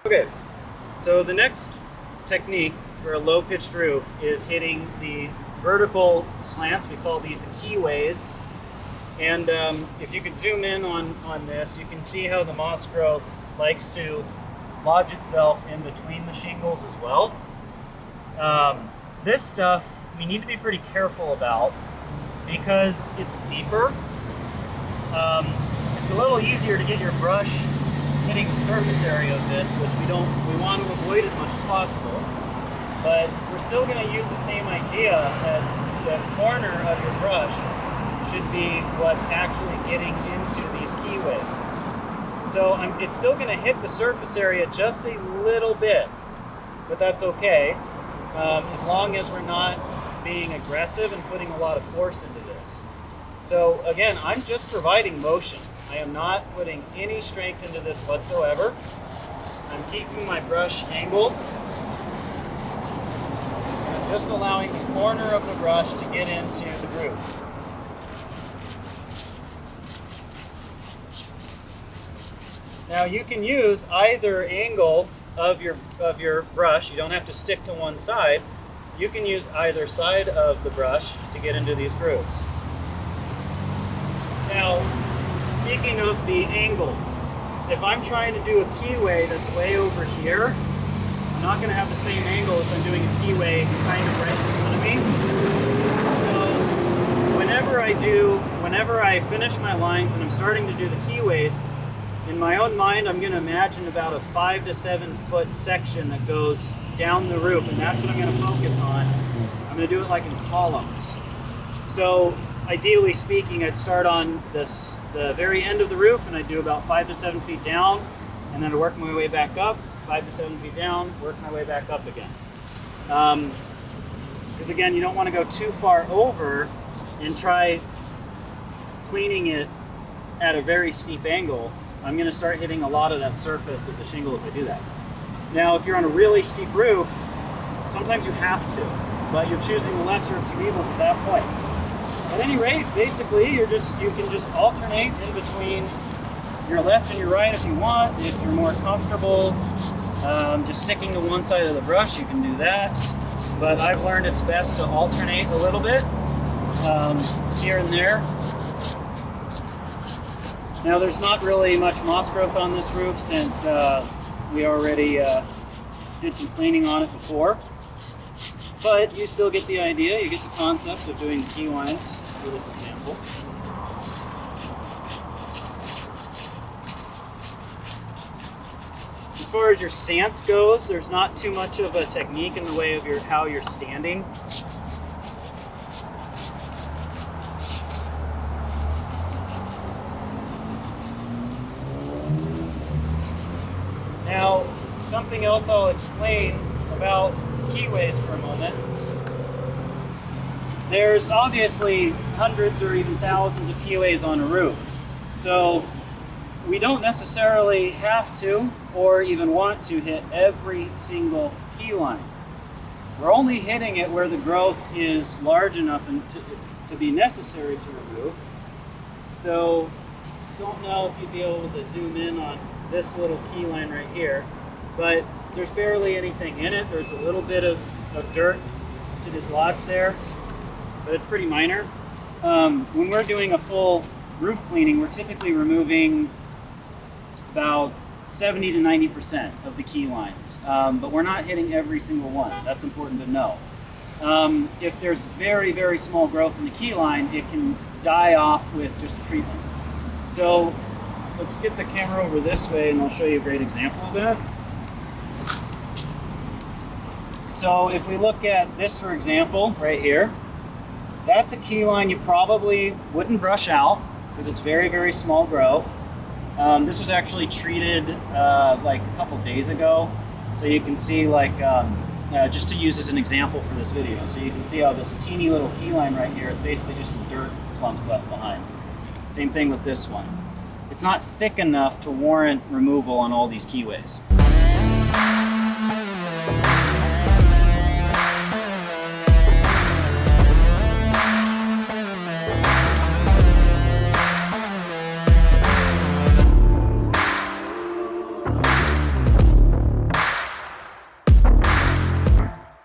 Okay, so the next technique for a low-pitched roof is hitting the vertical slants. We call these the Keyways. And if you could zoom in on this, you can see how the moss growth likes to lodge itself in between the shingles as well. This stuff we need to be pretty careful about because it's deeper. It's a little easier to get your brush hitting the surface area of this, which we want to avoid as much as possible. But we're still going to use the same idea as the corner of your brush should be what's actually getting into these keyways. So it's still going to hit the surface area just a little bit, but that's okay, as long as we're not being aggressive and putting a lot of force into this. So again, I'm just providing motion. I am not putting any strength into this whatsoever. I'm keeping my brush angled. I'm just allowing the corner of the brush to get into the groove. Now you can use either angle of your brush. You don't have to stick to one side. You can use either side of the brush to get into these grooves. Now, speaking of the angle, if I'm trying to do a keyway that's way over here, I'm not going to have the same angle as I'm doing a keyway kind of right in front of me. So whenever I finish my lines and I'm starting to do the keyways, in my own mind, I'm going to imagine about a 5 to 7 foot section that goes down the roof, and that's what I'm going to focus on. I'm going to do it like in columns. So ideally speaking, I'd start on the very end of the roof, and I'd do about 5 to 7 feet down, and then I'd work my way back up, 5 to 7 feet down, work my way back up again. Because again, you don't want to go too far over and try cleaning it at a very steep angle. I'm going to start hitting a lot of that surface of the shingle if I do that. Now, if you're on a really steep roof, sometimes you have to, but you're choosing the lesser of two evils at that point. At any rate, basically, you can just alternate in between your left and your right if you want. If you're more comfortable just sticking to one side of the brush, you can do that. But I've learned it's best to alternate a little bit here and there. Now, there's not really much moss growth on this roof since we already did some cleaning on it before. But you still get the idea, you get the concept of doing the key lines for this example. As far as your stance goes, there's not too much of a technique in the way of how you're standing. Now, something else I'll explain about keyways for a moment. There's obviously hundreds or even thousands of keyways on a roof. So we don't necessarily have to or even want to hit every single key line. We're only hitting it where the growth is large enough to be necessary to remove. So don't know if you'd be able to zoom in on this little key line right here, but there's barely anything in it. There's a little bit of dirt to dislodge there, but it's pretty minor. When we're doing a full roof cleaning, we're typically removing about 70 to 90% of the key lines, but we're not hitting every single one. That's important to know. If there's very, very small growth in the key line, it can die off with just treatment. So let's get the camera over this way and I'll show you a great example of that. So if we look at this, for example, right here, that's a key line you probably wouldn't brush out because it's very, very small growth. This was actually treated like a couple days ago. So you can see just to use as an example for this video. So you can see how this teeny little key line right here is basically just some dirt clumps left behind. Same thing with this one. It's not thick enough to warrant removal on all these keyways.